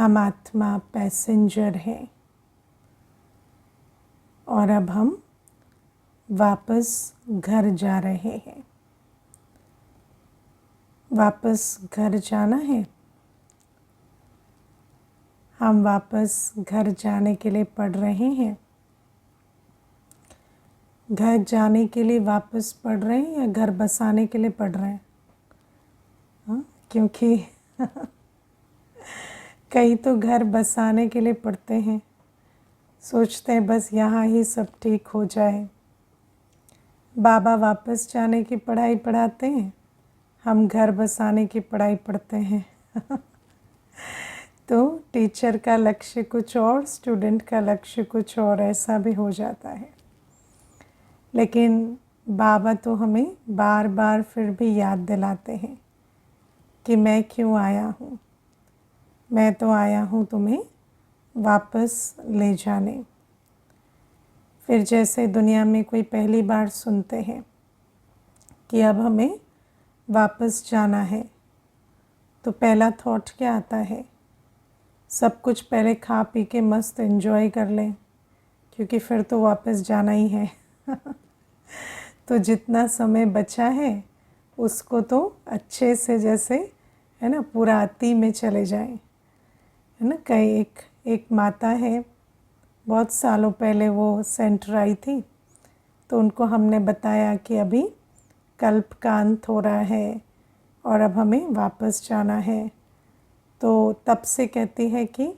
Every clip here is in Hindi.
हम आत्मा पैसेंजर हैं और अब हम वापस घर जा रहे हैं। वापस घर जाना है। हम वापस घर जाने के लिए पढ़ रहे हैं। घर जाने के लिए वापस पढ़ रहे हैं या घर बसाने के लिए पढ़ रहे हैं? हाँ, क्योंकि कई तो घर बसाने के लिए पढ़ते हैं, सोचते हैं बस यहाँ ही सब ठीक हो जाए। बाबा वापस जाने की पढ़ाई पढ़ाते हैं, हम घर बसाने की पढ़ाई पढ़ते हैं। तो टीचर का लक्ष्य कुछ और, स्टूडेंट का लक्ष्य कुछ और, ऐसा भी हो जाता है। लेकिन बाबा तो हमें बार बार फिर भी याद दिलाते हैं कि मैं क्यों आया हूँ। मैं तो आया हूँ तुम्हें वापस ले जाने। फिर जैसे दुनिया में कोई पहली बार सुनते हैं कि अब हमें वापस जाना है, तो पहला थॉट क्या आता है? सब कुछ पहले खा पी के मस्त एंजॉय कर लें, क्योंकि फिर तो वापस जाना ही है। तो जितना समय बचा है उसको तो अच्छे से, जैसे है ना, पूरा अति में चले जाएं, है ना। कई एक माता है, बहुत सालों पहले वो सेंटर आई थी, तो उनको हमने बताया कि अभी कल्प का अंत हो रहा है और अब हमें वापस जाना है। तो तब से कहती है कि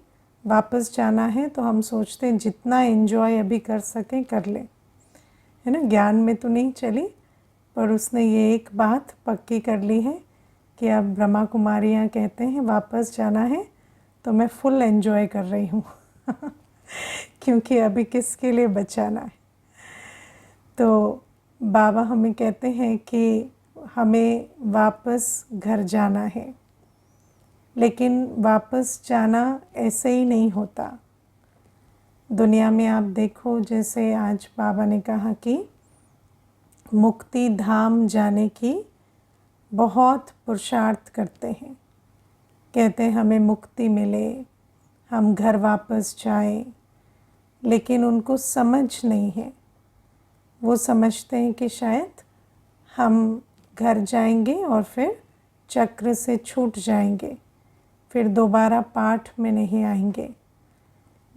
वापस जाना है तो हम सोचते हैं जितना एंजॉय अभी कर सकें कर लें, है ना। ज्ञान में तो नहीं चली, पर उसने ये एक बात पक्की कर ली है कि अब ब्रह्मा कुमारियाँ कहते हैं वापस जाना है, तो मैं फुल एंजॉय कर रही हूँ। क्योंकि अभी किसके लिए बचाना है। तो बाबा हमें कहते हैं कि हमें वापस घर जाना है, लेकिन वापस जाना ऐसे ही नहीं होता। दुनिया में आप देखो, जैसे आज बाबा ने कहा कि मुक्ति धाम जाने की बहुत पुरुषार्थ करते हैं, कहते हैं हमें मुक्ति मिले, हम घर वापस जाएं, लेकिन उनको समझ नहीं है। वो समझते हैं कि शायद हम घर जाएंगे और फिर चक्र से छूट जाएंगे, फिर दोबारा पाठ में नहीं आएंगे।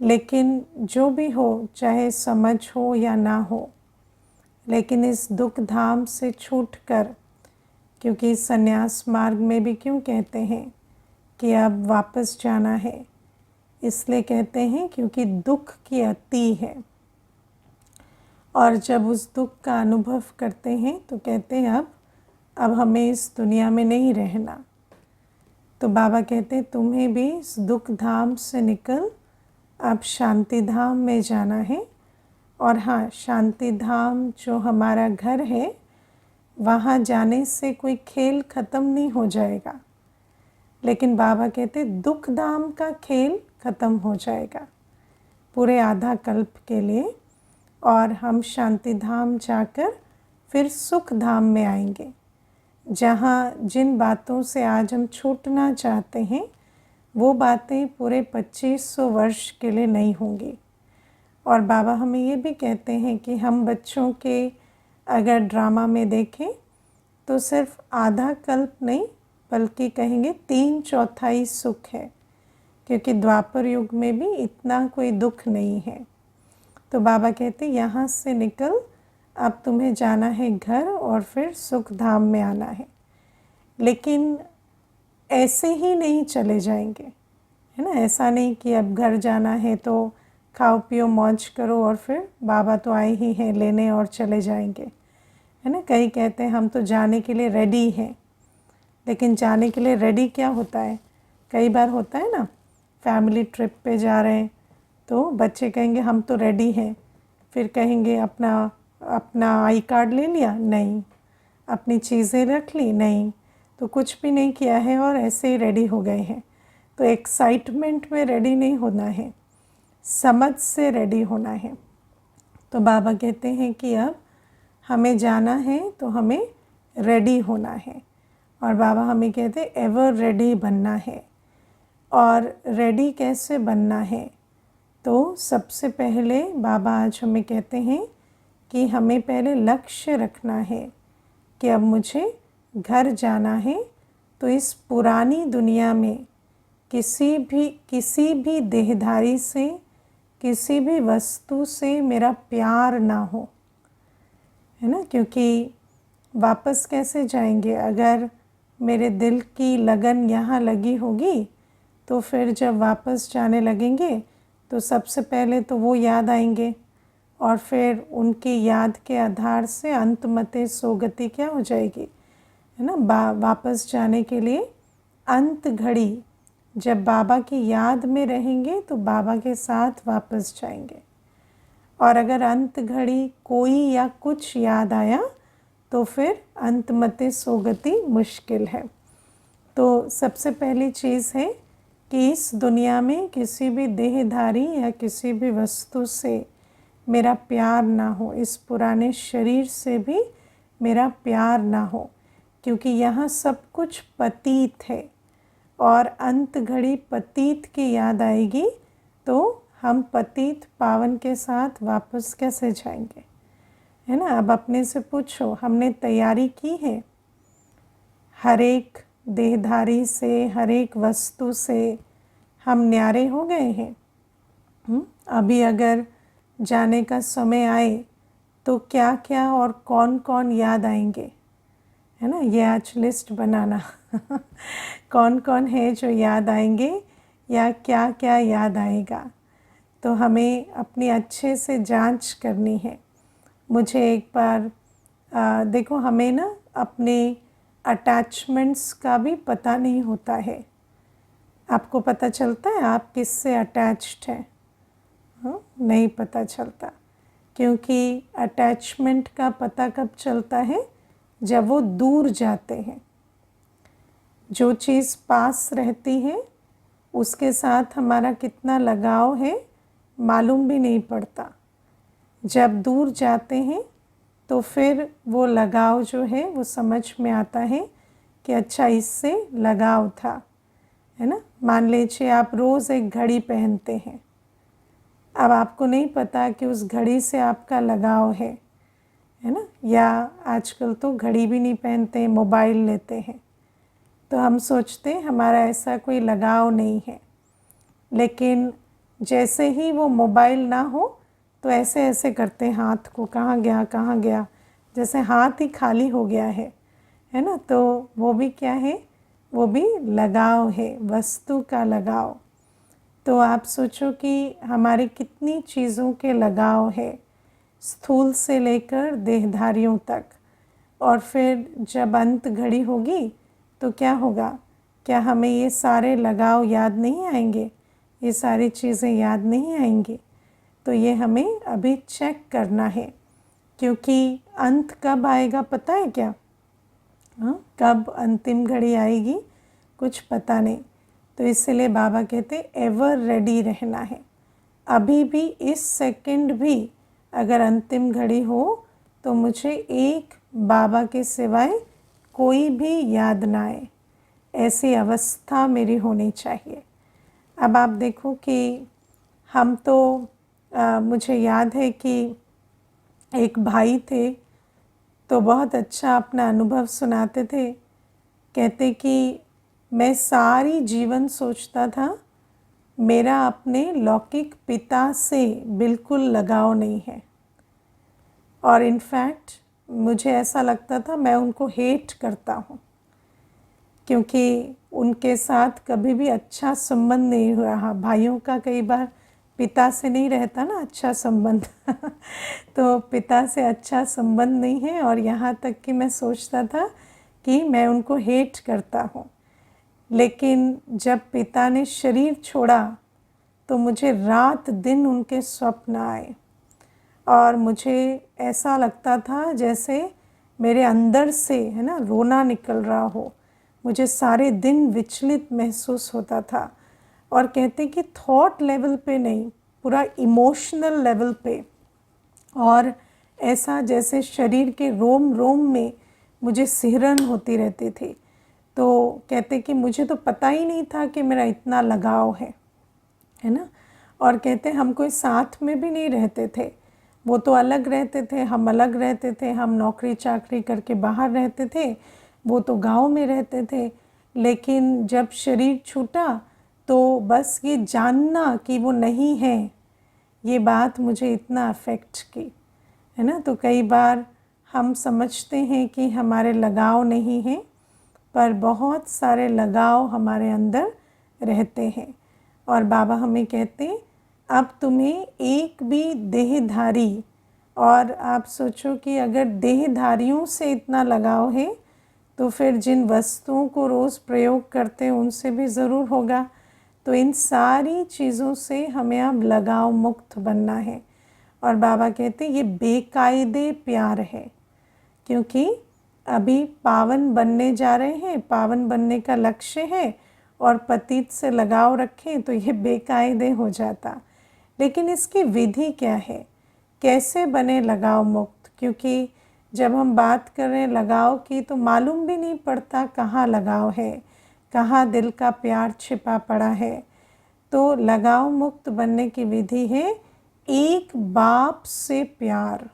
लेकिन जो भी हो, चाहे समझ हो या ना हो, लेकिन इस दुख धाम से छूटकर, क्योंकि संन्यास मार्ग में भी क्यों कहते हैं कि अब वापस जाना है, इसलिए कहते हैं क्योंकि दुख की अति है। और जब उस दुख का अनुभव करते हैं तो कहते हैं अब हमें इस दुनिया में नहीं रहना। तो बाबा कहते हैं तुम्हें भी इस दुख धाम से निकल अब शांति धाम में जाना है। और हाँ, शांति धाम जो हमारा घर है, वहाँ जाने से कोई खेल ख़त्म नहीं हो जाएगा, लेकिन बाबा कहते दुख धाम का खेल ख़त्म हो जाएगा पूरे आधा कल्प के लिए, और हम शांति धाम जाकर फिर सुख धाम में आएंगे, जहाँ जिन बातों से आज हम छूटना चाहते हैं वो बातें पूरे 2500 वर्ष के लिए नहीं होंगी। और बाबा हमें ये भी कहते हैं कि हम बच्चों के अगर ड्रामा में देखें तो सिर्फ आधा कल्प नहीं, बल्कि कहेंगे 3/4 सुख है, क्योंकि द्वापर युग में भी इतना कोई दुख नहीं है। तो बाबा कहते यहाँ से निकल, अब तुम्हें जाना है घर और फिर सुख धाम में आना है। लेकिन ऐसे ही नहीं चले जाएंगे, है ना। ऐसा नहीं कि अब घर जाना है तो खाओ पियो मौज करो और फिर बाबा तो आए ही हैं लेने और चले जाएंगे, है ना। कई कहते हैं हम तो जाने के लिए रेडी हैं, लेकिन जाने के लिए रेडी क्या होता है? कई बार होता है ना, फैमिली ट्रिप पे जा रहे हैं तो बच्चे कहेंगे हम तो रेडी हैं, फिर कहेंगे अपना आई कार्ड ले लिया? नहीं। अपनी चीज़ें रख ली? नहीं। तो कुछ भी नहीं किया है और ऐसे ही रेडी हो गए हैं। तो एक्साइटमेंट में रेडी नहीं होना है, समझ से रेडी होना है। तो बाबा कहते हैं कि अब हमें जाना है तो हमें रेडी होना है। और बाबा हमें कहते हैं एवर रेडी बनना है। और रेडी कैसे बनना है? तो सबसे पहले बाबा आज हमें कहते हैं कि हमें पहले लक्ष्य रखना है कि अब मुझे घर जाना है, तो इस पुरानी दुनिया में किसी भी देहधारी से, किसी भी वस्तु से मेरा प्यार ना हो, है ना। क्योंकि वापस कैसे जाएंगे? अगर मेरे दिल की लगन यहाँ लगी होगी तो फिर जब वापस जाने लगेंगे तो सबसे पहले तो वो याद आएंगे, और फिर उनकी याद के आधार से अंतमते सोगति क्या हो जाएगी, है ना। वापस जाने के लिए अंत घड़ी जब बाबा की याद में रहेंगे तो बाबा के साथ वापस जाएंगे। और अगर अंत घड़ी कोई या कुछ याद आया तो फिर अंतमते सोगति मुश्किल है। तो सबसे पहली चीज़ है कि इस दुनिया में किसी भी देहधारी या किसी भी वस्तु से मेरा प्यार ना हो, इस पुराने शरीर से भी मेरा प्यार ना हो, क्योंकि यहाँ सब कुछ पतीत है और अंत घड़ी पतीत की याद आएगी तो हम पतित पावन के साथ वापस कैसे जाएंगे, है ना। अब अपने से पूछो, हमने तैयारी की है? हर एक देहधारी से, हर एक वस्तु से हम न्यारे हो गए हैं? अभी अगर जाने का समय आए तो क्या क्या और कौन कौन याद आएंगे, है ना। ये आज लिस्ट बनाना कौन कौन है जो याद आएंगे या क्या क्या याद आएगा। तो हमें अपनी अच्छे से जांच करनी है। मुझे एक बार देखो, हमें ना अपने अटैचमेंट्स का भी पता नहीं होता है। आपको पता चलता है आप किससे अटैच्ड हैं? नहीं पता चलता, क्योंकि अटैचमेंट का पता कब चलता है? जब वो दूर जाते हैं। जो चीज़ पास रहती है उसके साथ हमारा कितना लगाव है मालूम भी नहीं पड़ता। जब दूर जाते हैं तो फिर वो लगाव जो है वो समझ में आता है कि अच्छा इससे लगाव था, है ना। मान लीजिए आप रोज़ एक घड़ी पहनते हैं, अब आपको नहीं पता कि उस घड़ी से आपका लगाव है ना। या आजकल तो घड़ी भी नहीं पहनते, मोबाइल लेते हैं, तो हम सोचते हैं हमारा ऐसा कोई लगाव नहीं है। लेकिन जैसे ही वो मोबाइल ना हो तो ऐसे ऐसे करते हाथ को, कहाँ गया, जैसे हाथ ही खाली हो गया है ना। तो वो भी क्या है? वो भी लगाव है, वस्तु का लगाव। तो आप सोचो कि हमारे कितनी चीज़ों के लगाव है, स्थूल से लेकर देहधारियों तक। और फिर जब अंत घड़ी होगी तो क्या होगा? क्या हमें ये सारे लगाव याद नहीं आएंगे? ये सारी चीज़ें याद नहीं आएंगी? तो ये हमें अभी चेक करना है, क्योंकि अंत कब आएगा पता है क्या? कब अंतिम घड़ी आएगी कुछ पता नहीं। तो इसलिए बाबा कहते एवर रेडी रहना है। अभी भी, इस सेकंड भी अगर अंतिम घड़ी हो तो मुझे एक बाबा के सिवाय कोई भी याद ना आए, ऐसी अवस्था मेरी होनी चाहिए। अब आप देखो कि हम तो मुझे याद है कि एक भाई थे तो बहुत अच्छा अपना अनुभव सुनाते थे। कहते कि मैं सारी जीवन सोचता था मेरा अपने लौकिक पिता से बिल्कुल लगाव नहीं है, और इनफैक्ट मुझे ऐसा लगता था मैं उनको हेट करता हूँ, क्योंकि उनके साथ कभी भी अच्छा संबंध नहीं रहा। भाइयों का कई बार पिता से नहीं रहता ना अच्छा संबंध तो पिता से अच्छा संबंध नहीं है, और यहाँ तक कि मैं सोचता था कि मैं उनको हेट करता हूँ। लेकिन जब पिता ने शरीर छोड़ा तो मुझे रात दिन उनके स्वप्न आए, और मुझे ऐसा लगता था जैसे मेरे अंदर से, है ना, रोना निकल रहा हो। मुझे सारे दिन विचलित महसूस होता था, और कहते कि थॉट लेवल पे नहीं, पूरा इमोशनल लेवल पे, और ऐसा जैसे शरीर के रोम रोम में मुझे सिहरन होती रहती थी। तो कहते कि मुझे तो पता ही नहीं था कि मेरा इतना लगाव है ना। और कहते हम कोई साथ में भी नहीं रहते थे, वो तो अलग रहते थे, हम अलग रहते थे, हम नौकरी चाकरी करके बाहर रहते थे, वो तो गांव में रहते थे। लेकिन जब शरीर छूटा तो बस ये जानना कि वो नहीं है, ये बात मुझे इतना अफेक्ट की, है ना। तो कई बार हम समझते हैं कि हमारे लगाव नहीं हैं, पर बहुत सारे लगाव हमारे अंदर रहते हैं। और बाबा हमें कहते अब तुम्हें एक भी देहधारी, और आप सोचो कि अगर देहधारियों से इतना लगाव है तो फिर जिन वस्तुओं को रोज़ प्रयोग करते हैं उनसे भी ज़रूर होगा। तो इन सारी चीज़ों से हमें अब लगाव मुक्त बनना है। और बाबा कहते ये बेकायदे प्यार है, क्योंकि अभी पावन बनने जा रहे हैं, पावन बनने का लक्ष्य है, और पतित से लगाव रखें तो ये बेकायदे हो जाता। लेकिन इसकी विधि क्या है, कैसे बने लगाव मुक्त? क्योंकि जब हम बात कर रहे हैं लगाव की तो मालूम भी नहीं पड़ता कहाँ लगाव है, कहाँ दिल का प्यार छिपा पड़ा है। तो लगाव मुक्त बनने की विधि है एक बाप से प्यार,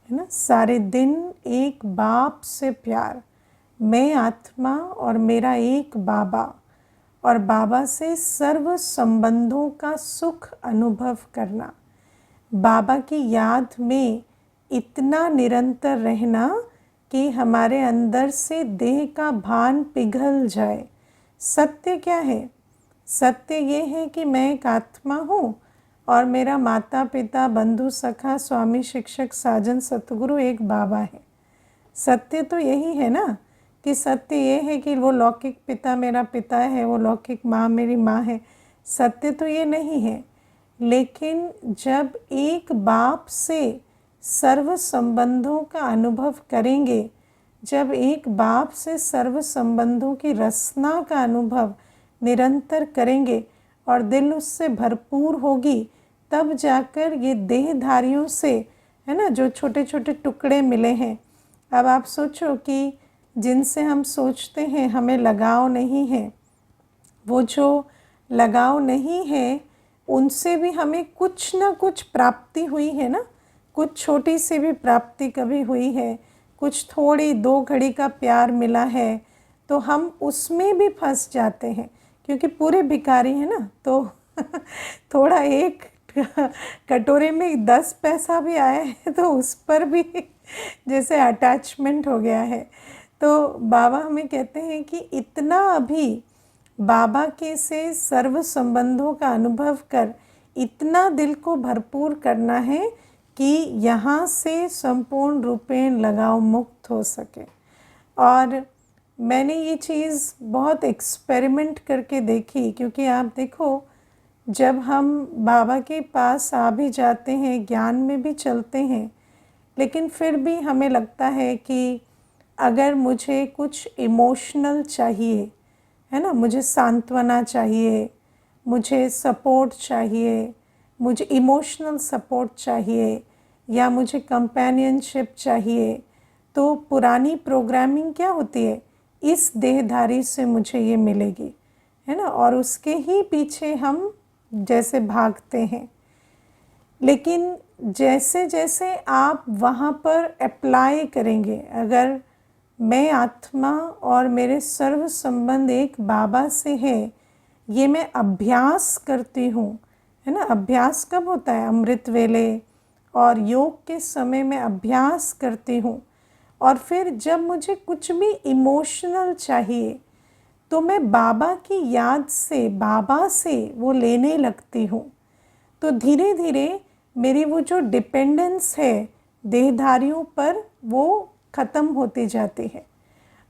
है ना। सारे दिन एक बाप से प्यार, मैं आत्मा और मेरा एक बाबा, और बाबा से सर्व संबंधों का सुख अनुभव करना, बाबा की याद में इतना निरंतर रहना कि हमारे अंदर से देह का भान पिघल जाए। सत्य क्या है? सत्य ये है कि मैं एक आत्मा हूँ और मेरा माता पिता बंधु सखा स्वामी शिक्षक साजन सतगुरु एक बाबा है। सत्य तो यही है ना, कि सत्य ये है कि वो लौकिक पिता मेरा पिता है, वो लौकिक माँ मेरी माँ है। सत्य तो ये नहीं है। लेकिन जब एक बाप से सर्व संबंधों का अनुभव करेंगे, जब एक बाप से सर्व संबंधों की रसना का अनुभव निरंतर करेंगे और दिल उससे भरपूर होगी, तब जाकर ये देहधारियों से, है ना, जो छोटे छोटे टुकड़े मिले हैं। अब आप सोचो कि जिनसे हम सोचते हैं हमें लगाव नहीं है, वो जो लगाव नहीं है उनसे भी हमें कुछ ना कुछ प्राप्ति हुई है ना, कुछ छोटी सी भी प्राप्ति कभी हुई है, कुछ थोड़ी 2 घड़ी का प्यार मिला है, तो हम उसमें भी फंस जाते हैं, क्योंकि पूरे भिखारी हैं ना। तो थोड़ा एक कटोरे में 10 पैसा भी आया है तो उस पर भी जैसे अटैचमेंट हो गया है। तो बाबा हमें कहते हैं कि इतना अभी बाबा के से सर्व संबंधों का अनुभव कर इतना दिल को भरपूर करना है कि यहाँ से संपूर्ण रूपेण लगाव मुक्त हो सके। और मैंने ये चीज़ बहुत एक्सपेरिमेंट करके देखी, क्योंकि आप देखो जब हम बाबा के पास आ भी जाते हैं, ज्ञान में भी चलते हैं, लेकिन फिर भी हमें लगता है कि अगर मुझे कुछ इमोशनल चाहिए, है ना, मुझे सांत्वना चाहिए, मुझे सपोर्ट चाहिए, मुझे इमोशनल सपोर्ट चाहिए, या मुझे कंपेनियनशिप चाहिए, तो पुरानी प्रोग्रामिंग क्या होती है, इस देहधारी से मुझे ये मिलेगी, है ना, और उसके ही पीछे हम जैसे भागते हैं। लेकिन जैसे जैसे आप वहाँ पर अप्लाई करेंगे, अगर मैं आत्मा और मेरे सर्व संबंध एक बाबा से है, ये मैं अभ्यास करती हूँ, है ना। अभ्यास कब होता है? अमृत वेले और योग के समय में अभ्यास करती हूँ। और फिर जब मुझे कुछ भी इमोशनल चाहिए तो मैं बाबा की याद से, बाबा से वो लेने लगती हूँ। तो धीरे धीरे मेरी वो जो डिपेंडेंस है देहधारियों पर, वो ख़त्म होती जाती है,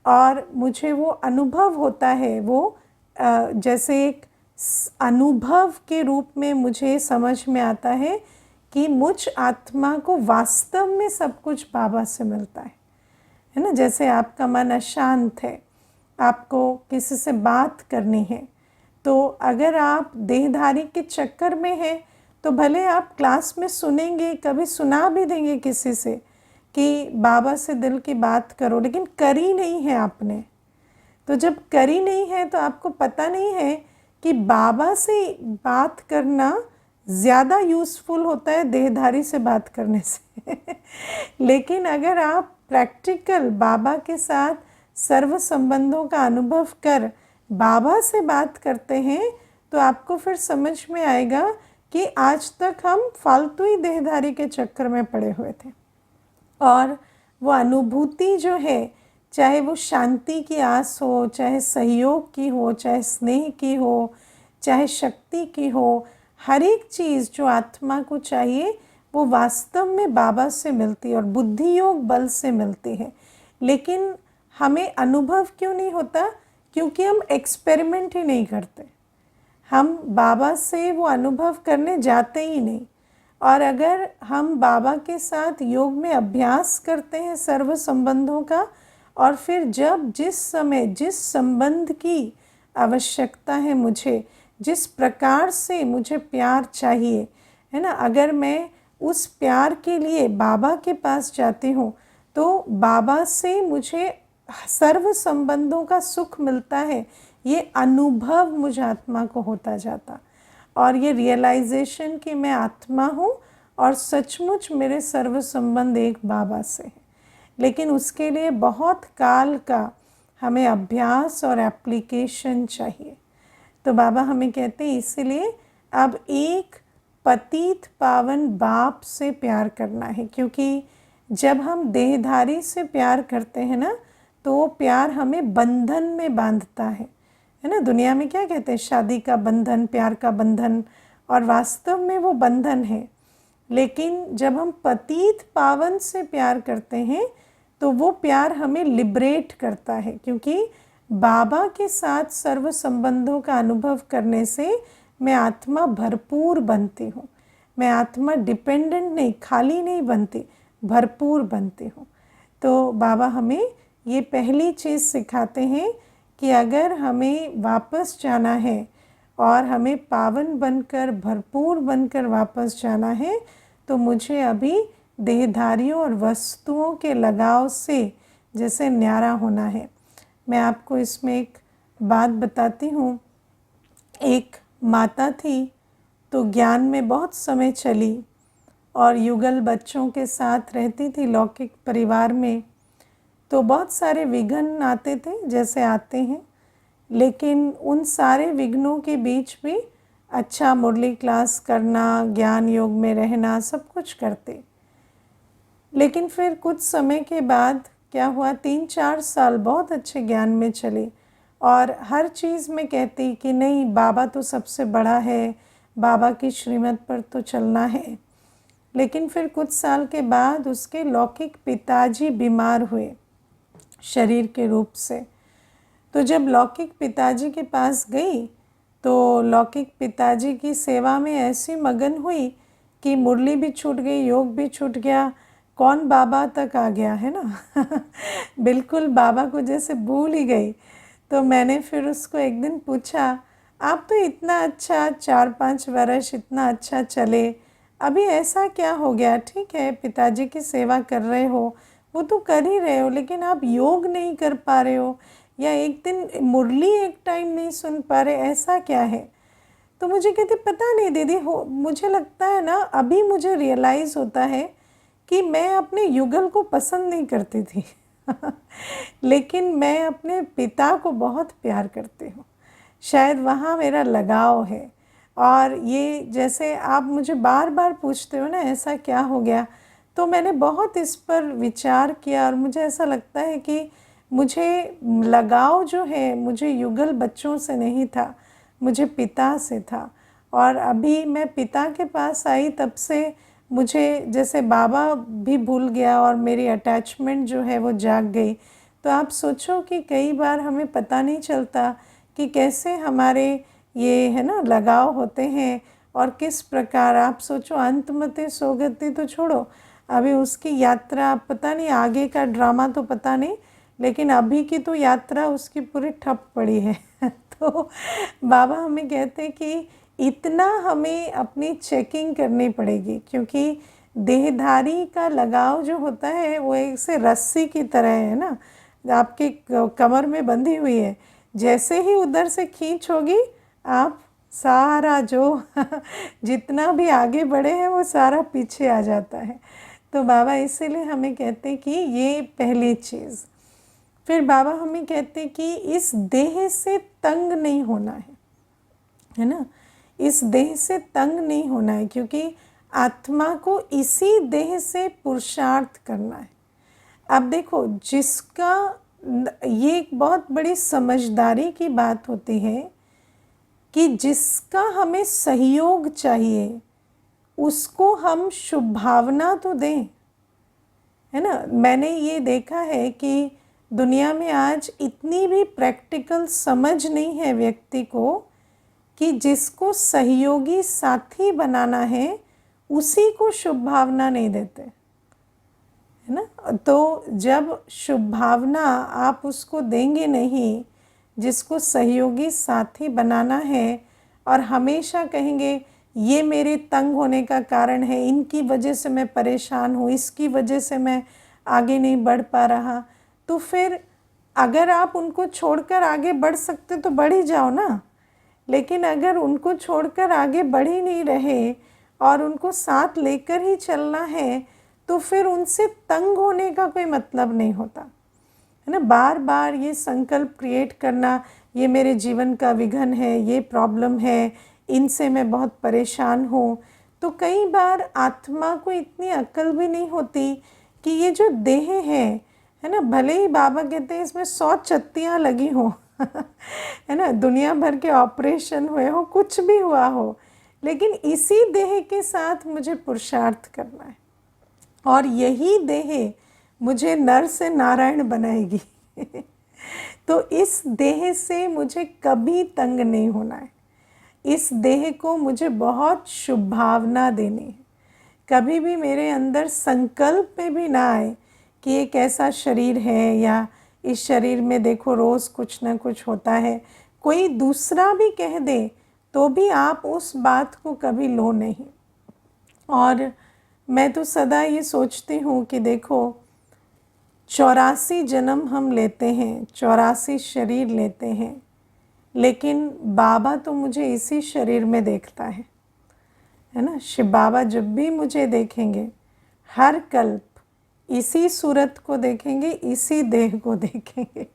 और मुझे वो अनुभव होता है, वो जैसे एक अनुभव के रूप में मुझे समझ में आता है कि मुझ आत्मा को वास्तव में सब कुछ बाबा से मिलता है ना। जैसे आपका मन अशांत है, आपको किसी से बात करनी है, तो अगर आप देहधारी के चक्कर में हैं तो भले आप क्लास में सुनेंगे, कभी सुना भी देंगे किसी से कि बाबा से दिल की बात करो, लेकिन करी नहीं है आपने। तो जब करी नहीं है तो आपको पता नहीं है कि बाबा से बात करना ज़्यादा यूज़फुल होता है देहधारी से बात करने से लेकिन अगर आप प्रैक्टिकल बाबा के साथ सर्व संबंधों का अनुभव कर बाबा से बात करते हैं तो आपको फिर समझ में आएगा कि आज तक हम फालतू ही देहधारी के चक्कर में पड़े हुए थे। और वो अनुभूति जो है, चाहे वो शांति की आस हो, चाहे सहयोग की हो, चाहे स्नेह की हो, चाहे शक्ति की हो, हर एक चीज़ जो आत्मा को चाहिए वो वास्तव में बाबा से मिलती है और बुद्धि योग बल से मिलती है। लेकिन हमें अनुभव क्यों नहीं होता? क्योंकि हम एक्सपेरिमेंट ही नहीं करते, हम बाबा से वो अनुभव करने जाते ही नहीं। और अगर हम बाबा के साथ योग में अभ्यास करते हैं सर्व संबंधों का, और फिर जब जिस समय जिस संबंध की आवश्यकता है, मुझे जिस प्रकार से मुझे प्यार चाहिए है ना, अगर मैं उस प्यार के लिए बाबा के पास जाती हूँ तो बाबा से मुझे सर्व संबंधों का सुख मिलता है। ये अनुभव मुझे आत्मा को होता जाता और ये रियलाइजेशन कि मैं आत्मा हूँ और सचमुच मेरे सर्व संबंध एक बाबा से हैं। लेकिन उसके लिए बहुत काल का हमें अभ्यास और एप्लीकेशन चाहिए। तो बाबा हमें कहते हैं इसीलिए अब एक पतित पावन बाप से प्यार करना है, क्योंकि जब हम देहधारी से प्यार करते हैं ना तो वो प्यार हमें बंधन में बांधता है ना। दुनिया में क्या कहते हैं, शादी का बंधन, प्यार का बंधन, और वास्तव में वो बंधन है। लेकिन जब हम पतित पावन से प्यार करते हैं तो वो प्यार हमें लिबरेट करता है, क्योंकि बाबा के साथ सर्व संबंधों का अनुभव करने से मैं आत्मा भरपूर बनती हूँ। मैं आत्मा डिपेंडेंट नहीं, खाली नहीं बनती, भरपूर बनती हूँ। तो बाबा हमें ये पहली चीज़ सिखाते हैं कि अगर हमें वापस जाना है और हमें पावन बनकर, भरपूर बनकर वापस जाना है तो मुझे अभी देहधारियों और वस्तुओं के लगाव से जैसे न्यारा होना है। मैं आपको इसमें एक बात बताती हूँ। एक माता थी तो ज्ञान में बहुत समय चली और युगल बच्चों के साथ रहती थी लौकिक परिवार में। तो बहुत सारे विघ्न आते थे जैसे आते हैं, लेकिन उन सारे विघ्नों के बीच भी अच्छा मुरली क्लास करना, ज्ञान योग में रहना, सब कुछ करते। लेकिन फिर कुछ समय के बाद क्या हुआ, 3-4 साल बहुत अच्छे ज्ञान में चले और हर चीज़ में कहती कि नहीं बाबा तो सबसे बड़ा है, बाबा की श्रीमत पर तो चलना है। लेकिन फिर कुछ साल के बाद उसके लौकिक पिताजी बीमार हुए शरीर के रूप से। तो जब लौकिक पिताजी के पास गई तो लौकिक पिताजी की सेवा में ऐसी मगन हुई कि मुरली भी छूट गई, योग भी छूट गया, कौन बाबा तक आ गया है ना बिल्कुल बाबा को जैसे भूल ही गई। तो मैंने फिर उसको एक दिन पूछा, आप तो इतना अच्छा 4-5 वर्ष इतना अच्छा चले, अभी ऐसा क्या हो गया? ठीक है पिताजी की सेवा कर रहे हो, वो तो कर ही रहे हो, लेकिन आप योग नहीं कर पा रहे हो या एक दिन मुरली एक टाइम नहीं सुन पा रहे, ऐसा क्या है? तो मुझे कहती पता नहीं दीदी, हो मुझे लगता है ना अभी मुझे रियलाइज़ होता है कि मैं अपने युगल को पसंद नहीं करती थी लेकिन मैं अपने पिता को बहुत प्यार करती हूँ। शायद वहाँ मेरा लगाव है। और ये जैसे आप मुझे बार बार पूछते हो ना ऐसा क्या हो गया, तो मैंने बहुत इस पर विचार किया और मुझे ऐसा लगता है कि मुझे लगाव जो है मुझे युगल बच्चों से नहीं था, मुझे पिता से था। और अभी मैं पिता के पास आई तब से मुझे जैसे बाबा भी भूल गया और मेरी अटैचमेंट जो है वो जाग गई। तो आप सोचो कि कई बार हमें पता नहीं चलता कि कैसे हमारे ये है ना लगाव होते हैं और किस प्रकार। आप सोचो अंतमते सोगति तो छोड़ो, अभी उसकी यात्रा पता नहीं, आगे का ड्रामा तो पता नहीं, लेकिन अभी की तो यात्रा उसकी पूरी ठप पड़ी है तो बाबा हमें कहते हैं कि इतना हमें अपनी चेकिंग करनी पड़ेगी, क्योंकि देहधारी का लगाव जो होता है वो एक से रस्सी की तरह है ना, आपके कमर में बंधी हुई है, जैसे ही उधर से खींच होगी आप सारा जो जितना भी आगे बढ़े हैं वो सारा पीछे आ जाता है। तो बाबा इसीलिए हमें कहते हैं कि ये पहली चीज़। फिर बाबा हमें कहते हैं कि इस देह से तंग नहीं होना है ना, इस देह से तंग नहीं होना है, क्योंकि आत्मा को इसी देह से पुरुषार्थ करना है। अब देखो, जिसका ये एक बहुत बड़ी समझदारी की बात होती है कि जिसका हमें सहयोग चाहिए उसको हम शुभ भावना तो दें, है ना। मैंने ये देखा है कि दुनिया में आज इतनी भी प्रैक्टिकल समझ नहीं है व्यक्ति को कि जिसको सहयोगी साथी बनाना है उसी को शुभ भावना नहीं देते, है ना। तो जब शुभ भावना आप उसको देंगे नहीं, जिसको सहयोगी साथी बनाना है, और हमेशा कहेंगे ये मेरे तंग होने का कारण है, इनकी वजह से मैं परेशान हूँ, इसकी वजह से मैं आगे नहीं बढ़ पा रहा, तो फिर अगर आप उनको छोड़कर आगे बढ़ सकते तो बढ़ ही जाओ ना। लेकिन अगर उनको छोड़कर आगे बढ़ ही नहीं रहे और उनको साथ लेकर ही चलना है, तो फिर उनसे तंग होने का कोई मतलब नहीं होता, है ना। बार बार ये संकल्प क्रिएट करना, ये मेरे जीवन का विघन है, ये प्रॉब्लम है, इनसे मैं बहुत परेशान हूँ, तो कई बार आत्मा को इतनी अक्ल भी नहीं होती कि ये जो देह है ना, भले ही बाबा कहते हैं इसमें 100 चत्तियाँ लगी हों है ना, दुनिया भर के ऑपरेशन हुए हो, कुछ भी हुआ हो, लेकिन इसी देह के साथ मुझे पुरुषार्थ करना है, और यही देह मुझे नर से नारायण बनाएगी तो इस देह से मुझे कभी तंग नहीं होना है, इस देह को मुझे बहुत शुभ भावना देनी है। कभी भी मेरे अंदर संकल्प में भी ना आए कि एक ऐसा शरीर है, या इस शरीर में देखो रोज़ कुछ ना कुछ होता है, कोई दूसरा भी कह दे तो भी आप उस बात को कभी लो नहीं। और मैं तो सदा ये सोचती हूँ कि देखो, 84 जन्म हम लेते हैं, 84 शरीर लेते हैं, लेकिन बाबा तो मुझे इसी शरीर में देखता है ना। शिव बाबा जब भी मुझे देखेंगे, हर कल्प इसी सूरत को देखेंगे, इसी देह को देखेंगे,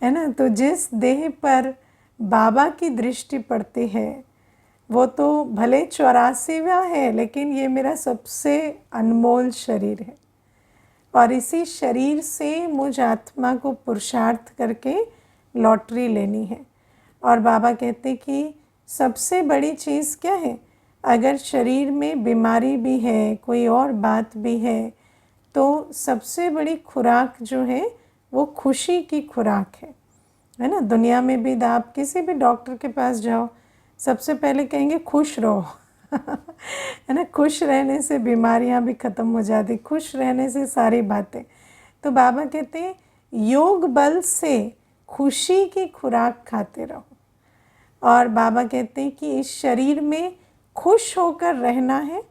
है ना। तो जिस देह पर बाबा की दृष्टि पड़ती है वो तो भले 84वां है, लेकिन ये मेरा सबसे अनमोल शरीर है, और इसी शरीर से मुझ आत्मा को पुरुषार्थ करके लॉटरी लेनी है। और बाबा कहते कि सबसे बड़ी चीज़ क्या है, अगर शरीर में बीमारी भी है, कोई और बात भी है, तो सबसे बड़ी खुराक जो है वो खुशी की खुराक है ना। दुनिया में भी आप किसी भी डॉक्टर के पास जाओ, सबसे पहले कहेंगे खुश रहो है ना, खुश रहने से बीमारियां भी ख़त्म हो जाती, खुश रहने से सारी बातें। तो बाबा कहते हैं योग बल से खुशी की खुराक खाते रहो, और बाबा कहते हैं कि इस शरीर में खुश होकर रहना है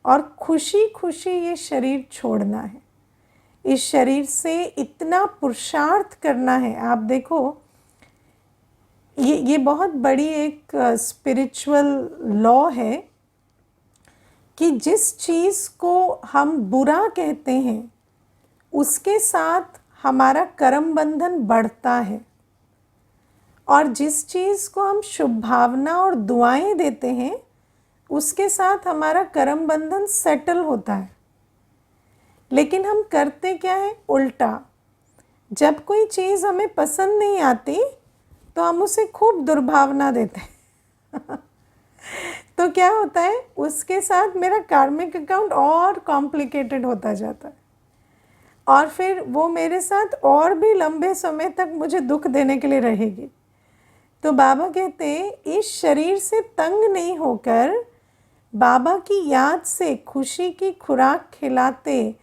और खुशी खुशी ये शरीर छोड़ना है, इस शरीर से इतना पुरुषार्थ करना है। आप देखो, ये बहुत बड़ी एक स्पिरिचुअल लॉ है कि जिस चीज़ को हम बुरा कहते हैं उसके साथ हमारा कर्म बंधन बढ़ता है, और जिस चीज़ को हम शुभ भावना और दुआएं देते हैं उसके साथ हमारा कर्म बंधन सेटल होता है। लेकिन हम करते क्या है, उल्टा। जब कोई चीज़ हमें पसंद नहीं आती तो हम उसे खूब दुर्भावना देते हैं तो क्या होता है, उसके साथ मेरा कार्मिक अकाउंट और कॉम्प्लिकेटेड होता जाता है, और फिर वो मेरे साथ और भी लंबे समय तक मुझे दुख देने के लिए रहेगी। तो बाबा कहते हैं इस शरीर से तंग नहीं होकर बाबा की याद से खुशी की खुराक खिलाते,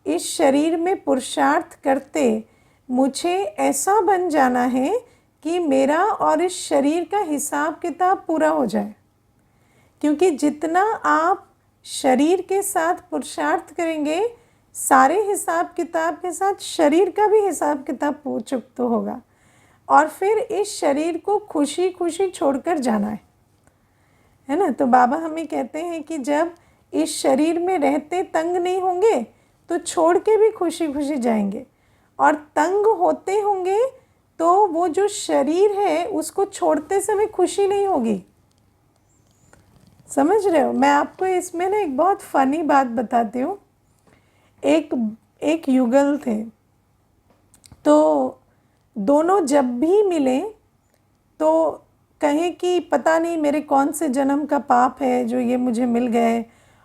इस शरीर में पुरुषार्थ करते, मुझे ऐसा बन जाना है कि मेरा और इस शरीर का हिसाब किताब पूरा हो जाए। क्योंकि जितना आप शरीर के साथ पुरुषार्थ करेंगे, सारे हिसाब किताब के साथ शरीर का भी हिसाब किताब पूछ तो होगा, और फिर इस शरीर को खुशी खुशी छोड़कर जाना है ना। तो बाबा हमें कहते हैं कि जब इस शरीर में रहते तंग नहीं होंगे तो छोड़ के भी खुशी खुशी जाएंगे, और तंग होते होंगे तो वो जो शरीर है उसको छोड़ते समय खुशी नहीं होगी। समझ रहे हो? मैं आपको इसमें ना एक बहुत फ़नी बात बताती हूँ। एक युगल थे, तो दोनों जब भी मिले तो कहें कि पता नहीं मेरे कौन से जन्म का पाप है जो ये मुझे मिल गए,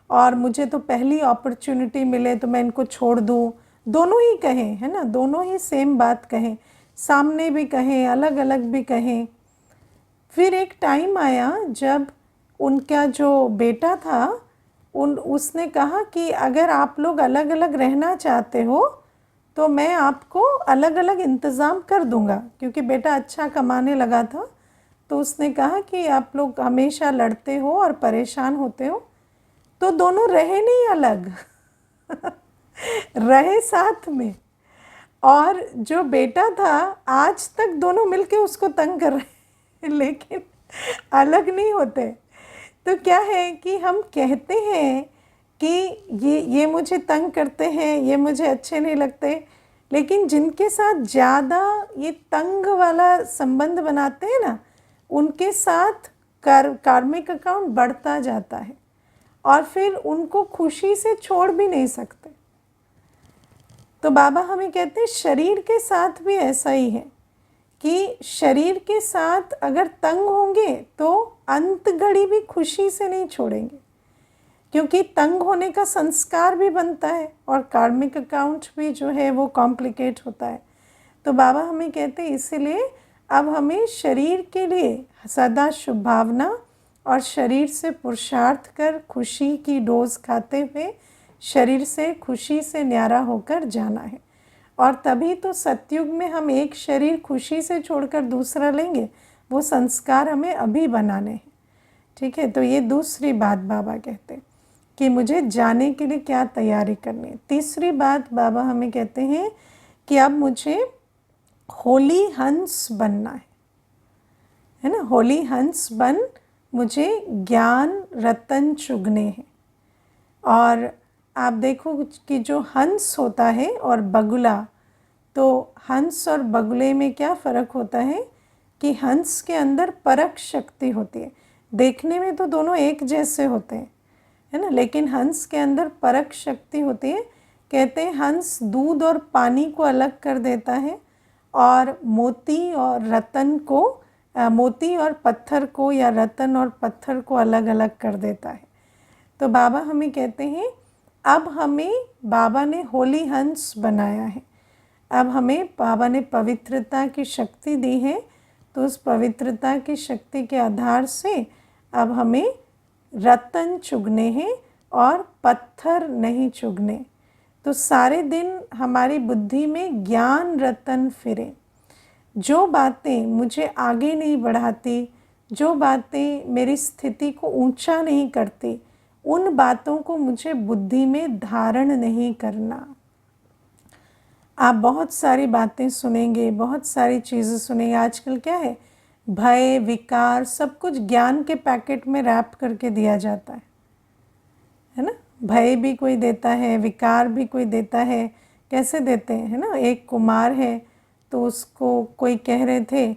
और मुझे तो पहली अपॉर्चुनिटी मिले तो मैं इनको छोड़ दूँ। दोनों ही कहें, है ना, दोनों ही सेम बात कहें, सामने भी कहें, अलग अलग भी कहें। फिर एक टाइम आया जब उनका जो बेटा था उसने कहा कि अगर आप लोग अलग अलग रहना चाहते हो तो मैं आपको अलग अलग इंतज़ाम कर दूंगा, क्योंकि बेटा अच्छा कमाने लगा था। तो उसने कहा कि आप लोग हमेशा लड़ते हो और परेशान होते हो, तो दोनों रहे नहीं अलग रहे साथ में। और जो बेटा था आज तक दोनों मिलके उसको तंग कर रहे हैं लेकिन अलग नहीं होते। तो क्या है कि हम कहते हैं कि ये मुझे तंग करते हैं, ये मुझे अच्छे नहीं लगते, लेकिन जिनके साथ ज़्यादा ये तंग वाला संबंध बनाते हैं ना, उनके साथ कार्मिक अकाउंट बढ़ता जाता है, और फिर उनको खुशी से छोड़ भी नहीं सकते। तो बाबा हमें कहते हैं शरीर के साथ भी ऐसा ही है कि शरीर के साथ अगर तंग होंगे तो अंत घड़ी भी खुशी से नहीं छोड़ेंगे, क्योंकि तंग होने का संस्कार भी बनता है और कार्मिक अकाउंट भी जो है वो कॉम्प्लिकेट होता है। तो बाबा हमें कहते हैं इसीलिए अब हमें शरीर के लिए सदा शुभ भावना और शरीर से पुरुषार्थ कर खुशी की डोज खाते हुए शरीर से खुशी से न्यारा होकर जाना है। और तभी तो सतयुग में हम एक शरीर खुशी से छोड़कर दूसरा लेंगे, वो संस्कार हमें अभी बनाने हैं। ठीक है, तो ये दूसरी बात बाबा कहते हैं कि मुझे जाने के लिए क्या तैयारी करनी है। तीसरी बात बाबा हमें कहते हैं कि अब मुझे होली हंस बनना है ना। होली हंस बन मुझे ज्ञान रतन चुगने हैं। और आप देखो कि जो हंस होता है और बगुला, तो हंस और बगुले में क्या फ़र्क होता है कि हंस के अंदर परख शक्ति होती है। देखने में तो दोनों एक जैसे होते हैं, है ना, लेकिन हंस के अंदर परख शक्ति होती है। कहते हैं हंस दूध और पानी को अलग कर देता है, और मोती और रतन को मोती और पत्थर को, या रतन और पत्थर को अलग अलग कर देता है। तो बाबा हमें कहते हैं अब हमें बाबा ने होली हंस बनाया है। अब हमें बाबा ने पवित्रता की शक्ति दी है, तो उस पवित्रता की शक्ति के आधार से अब हमें रतन चुगने हैं और पत्थर नहीं चुगने। तो सारे दिन हमारी बुद्धि में ज्ञान रतन फिरे। जो बातें मुझे आगे नहीं बढ़ाती, जो बातें मेरी स्थिति को ऊंचा नहीं करती, उन बातों को मुझे बुद्धि में धारण नहीं करना। आप बहुत सारी बातें सुनेंगे, बहुत सारी चीज़ें सुनेंगे। आजकल क्या है, भय विकार सब कुछ ज्ञान के पैकेट में रैप करके दिया जाता है ना। भय भी कोई देता है, विकार भी कोई देता है। कैसे देते हैं, है ना। एक कुमार है, तो उसको कोई कह रहे थे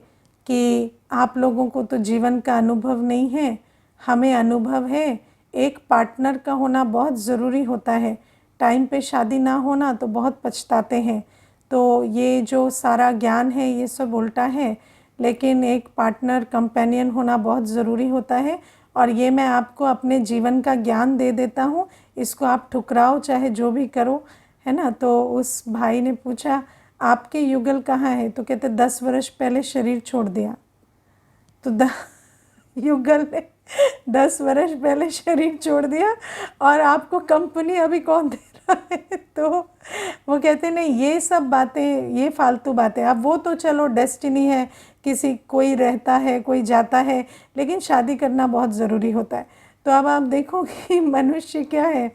कि आप लोगों को तो जीवन का अनुभव नहीं है, हमें अनुभव है। एक पार्टनर का होना बहुत ज़रूरी होता है, टाइम पे शादी ना होना तो बहुत पछताते हैं। तो ये जो सारा ज्ञान है ये सब उल्टा है, लेकिन एक पार्टनर कंपेनियन होना बहुत ज़रूरी होता है, और ये मैं आपको अपने जीवन का ज्ञान दे देता हूँ, इसको आप ठुकराओ चाहे जो भी करो, है ना। तो उस भाई ने पूछा आपके युगल कहाँ है, तो कहते 10 वर्ष पहले शरीर छोड़ दिया। तो युगल ने 10 वर्ष पहले शरीर छोड़ दिया, और आपको कंपनी अभी कौन दे रहा है। तो वो कहते नहीं, ये सब बातें ये फालतू बातें। अब वो तो चलो डेस्टिनी है, किसी कोई रहता है कोई जाता है, लेकिन शादी करना बहुत ज़रूरी होता है। तो अब आप देखो कि मनुष्य क्या है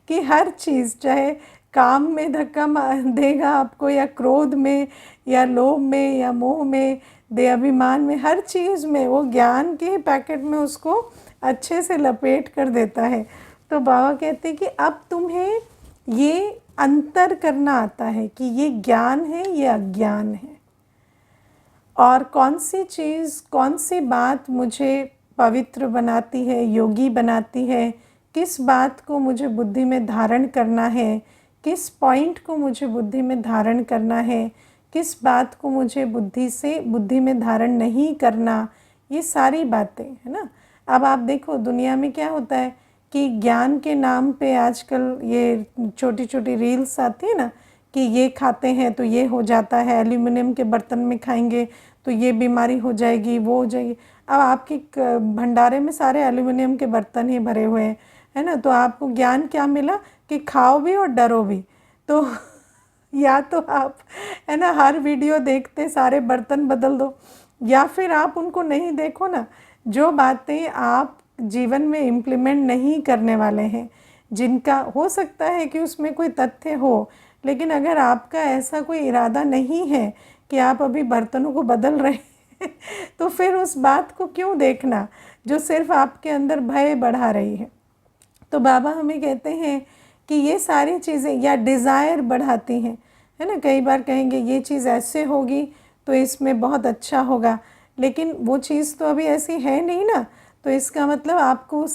कि हर चीज़, चाहे काम में धक्का देगा आपको, या क्रोध में, या लोभ में, या मोह में, दे अभिमान में, हर चीज़ में वो ज्ञान के पैकेट में उसको अच्छे से लपेट कर देता है। तो बाबा कहते हैं कि अब तुम्हें ये अंतर करना आता है कि ये ज्ञान है, ये अज्ञान है, और कौन सी चीज़, कौन सी बात मुझे पवित्र बनाती है, योगी बनाती है, किस बात को मुझे बुद्धि में धारण करना है, किस पॉइंट को मुझे बुद्धि में धारण करना है, किस बात को मुझे बुद्धि में धारण नहीं करना, ये सारी बातें है ना। अब आप देखो दुनिया में क्या होता है कि ज्ञान के नाम पे आजकल ये छोटी छोटी रील्स आती है ना, कि ये खाते हैं तो ये हो जाता है, एल्यूमिनियम के बर्तन में खाएंगे तो ये बीमारी हो जाएगी, वो हो जाएगी। अब आपके भंडारे में सारे एल्यूमिनियम के बर्तन ही भरे हुए हैं, है ना। तो आपको ज्ञान क्या मिला कि खाओ भी और डरो भी। तो या तो आप, है ना, हर वीडियो देखते सारे बर्तन बदल दो, या फिर आप उनको नहीं देखो ना। जो बातें आप जीवन में इम्प्लीमेंट नहीं करने वाले हैं, जिनका हो सकता है कि उसमें कोई तथ्य हो, लेकिन अगर आपका ऐसा कोई इरादा नहीं है कि आप अभी बर्तनों को बदल रहे हैं तो फिर उस बात को क्यों देखना जो सिर्फ आपके अंदर भय बढ़ा रही है। तो बाबा हमें कहते हैं कि ये सारी चीज़ें या डिज़ायर बढ़ाती हैं, है ना। कई बार कहेंगे ये चीज़ ऐसे होगी तो इसमें बहुत अच्छा होगा, लेकिन वो चीज़ तो अभी ऐसी है नहीं ना। तो इसका मतलब आपको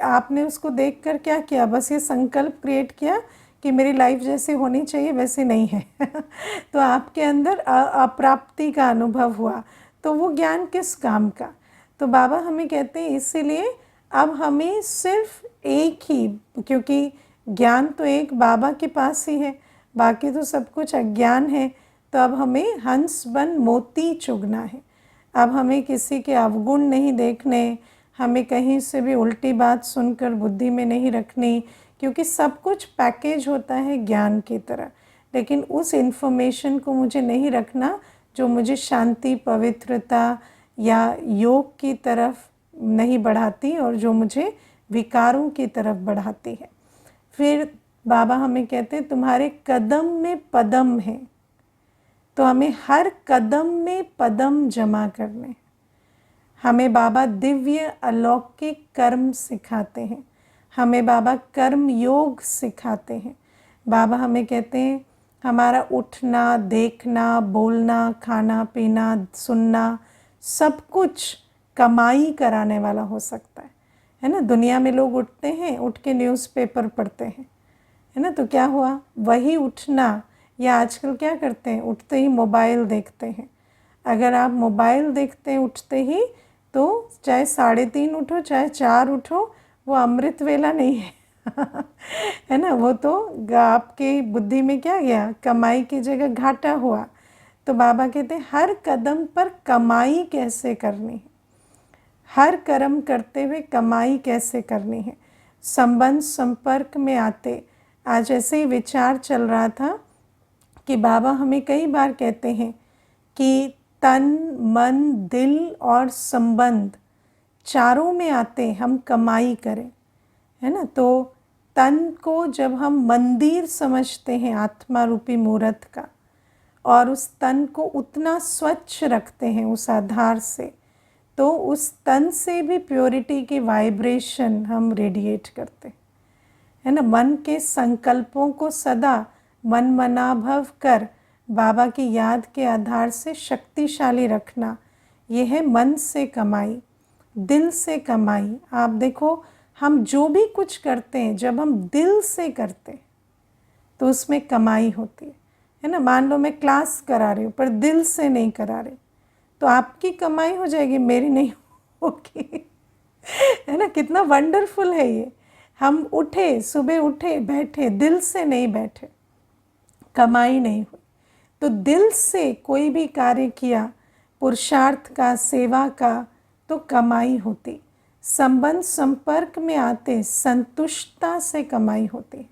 आपने उसको देखकर क्या किया, बस ये संकल्प क्रिएट किया कि मेरी लाइफ जैसी होनी चाहिए वैसे नहीं है तो आपके अंदर अप्राप्ति का अनुभव हुआ, तो वो ज्ञान किस काम का। तो बाबा हमें कहते हैं इसीलिए अब हमें सिर्फ एक ही, क्योंकि ज्ञान तो एक बाबा के पास ही है, बाकी तो सब कुछ अज्ञान है। तो अब हमें हंस बन मोती चुगना है। अब हमें किसी के अवगुण नहीं देखने, हमें कहीं से भी उल्टी बात सुनकर बुद्धि में नहीं रखनी, क्योंकि सब कुछ पैकेज होता है ज्ञान की तरह। लेकिन उस इन्फॉर्मेशन को मुझे नहीं रखना जो मुझे शांति, पवित्रता या योग की तरफ नहीं बढ़ाती और जो मुझे विकारों की तरफ बढ़ाती है। फिर बाबा हमें कहते हैं तुम्हारे कदम में पदम है, तो हमें हर कदम में पदम जमा करने। हमें बाबा दिव्य अलौकिक कर्म सिखाते हैं, हमें बाबा कर्म योग सिखाते हैं। बाबा हमें कहते हैं हमारा उठना, देखना, बोलना, खाना पीना, सुनना, सब कुछ कमाई कराने वाला हो सकता है ना। दुनिया में लोग उठते हैं, उठ के न्यूज़पेपर पढ़ते हैं, है ना। तो क्या हुआ, वही उठना, या आजकल क्या करते हैं, उठते ही मोबाइल देखते हैं। अगर आप मोबाइल देखते हैं उठते ही, तो चाहे 3:30 उठो चाहे 4 उठो, वो अमृत वेला नहीं है है ना। वो तो आपके बुद्धि में क्या गया, कमाई की जगह घाटा हुआ। तो बाबा कहते हैं हर कदम पर कमाई कैसे करनी है, हर कर्म करते हुए कमाई कैसे करनी है। संबंध संपर्क में आते, आज ऐसे ही विचार चल रहा था कि बाबा हमें कई बार कहते हैं कि तन, मन, दिल और संबंध चारों में आते हम कमाई करें, है ना। तो तन को जब हम मंदिर समझते हैं आत्मा रूपी मूर्त का, और उस तन को उतना स्वच्छ रखते हैं उस आधार से, तो उस तन से भी प्योरिटी की वाइब्रेशन हम रेडिएट करते, है ना। मन के संकल्पों को सदा मन मनाभव कर बाबा की याद के आधार से शक्तिशाली रखना, ये है मन से कमाई, दिल से कमाई। आप देखो हम जो भी कुछ करते हैं जब हम दिल से करते हैं तो उसमें कमाई होती है ना। मान लो मैं क्लास करा रही हूँ पर दिल से नहीं करा रही, तो आपकी कमाई हो जाएगी, मेरी नहीं होगी है ना। कितना वंडरफुल है ये। हम उठे, सुबह उठे, बैठे, दिल से नहीं बैठे, कमाई नहीं हुई। तो दिल से कोई भी कार्य किया, पुरुषार्थ का, सेवा का, तो कमाई होती। संबंध संपर्क में आते संतुष्टता से कमाई होती।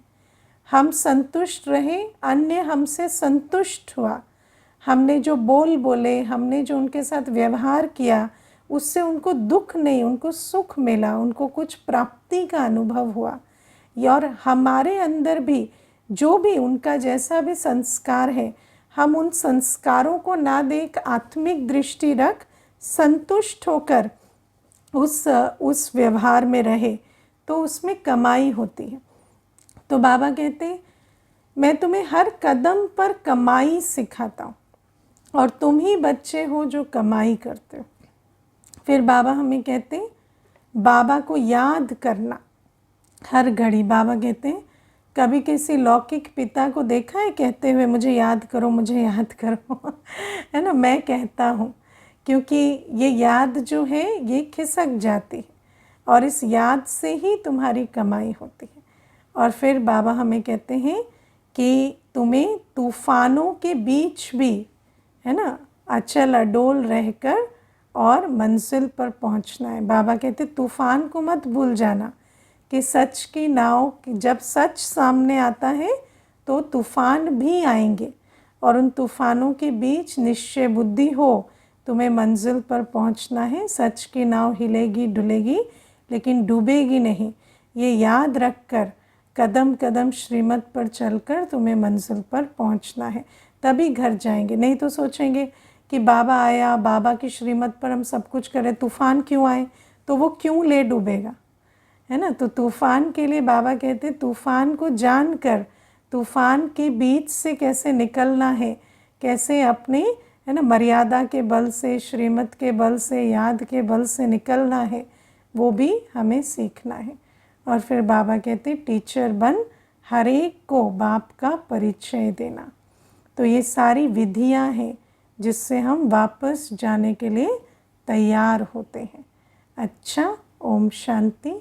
हम संतुष्ट रहे, अन्य हमसे संतुष्ट हुआ, हमने जो बोले, हमने जो उनके साथ व्यवहार किया, उससे उनको दुख नहीं, उनको सुख मिला, उनको कुछ प्राप्ति का अनुभव हुआ। और हमारे अंदर भी जो भी उनका जैसा भी संस्कार है, हम उन संस्कारों को ना देख आत्मिक दृष्टि रख संतुष्ट होकर उस व्यवहार में रहे, तो उसमें कमाई होती है। तो बाबा कहते हैं मैं तुम्हें हर कदम पर कमाई सिखाता हूँ और तुम ही बच्चे हो जो कमाई करते हो। फिर बाबा हमें कहते हैं बाबा को याद करना हर घड़ी। बाबा कहते हैं कभी किसी लौकिक पिता को देखा है कहते हुए मुझे याद करो, मुझे याद करो है ना। मैं कहता हूँ क्योंकि ये याद जो है ये खिसक जाती है और इस याद से ही तुम्हारी कमाई होती है। और फिर बाबा हमें कहते हैं कि तुम्हें तूफ़ानों के बीच भी, है ना, अचल अडोल रहकर और मंजिल पर पहुंचना है। बाबा कहते तूफ़ान को मत भूल जाना कि सच की नाव, जब सच सामने आता है तो तूफ़ान भी आएंगे और उन तूफ़ानों के बीच निश्चय बुद्धि हो, तुम्हें मंजिल पर पहुंचना है। सच की नाव हिलेगी डुलेगी लेकिन डूबेगी नहीं, ये याद रखकर कदम कदम श्रीमत पर चलकर तुम्हें मंजिल पर पहुंचना है, तभी घर जाएंगे। नहीं तो सोचेंगे कि बाबा आया, बाबा की श्रीमत पर हम सब कुछ करें, तूफ़ान क्यों आए, तो वो क्यों ले डूबेगा, है ना। तो तूफ़ान के लिए बाबा कहते तूफ़ान को जानकर तूफ़ान के बीच से कैसे निकलना है, कैसे अपने, है ना, मर्यादा के बल से, श्रीमत के बल से, याद के बल से निकलना है, वो भी हमें सीखना है। और फिर बाबा कहते टीचर बन हर एक को बाप का परिचय देना। तो ये सारी विधियां हैं जिससे हम वापस जाने के लिए तैयार होते हैं। अच्छा, ओम शांति।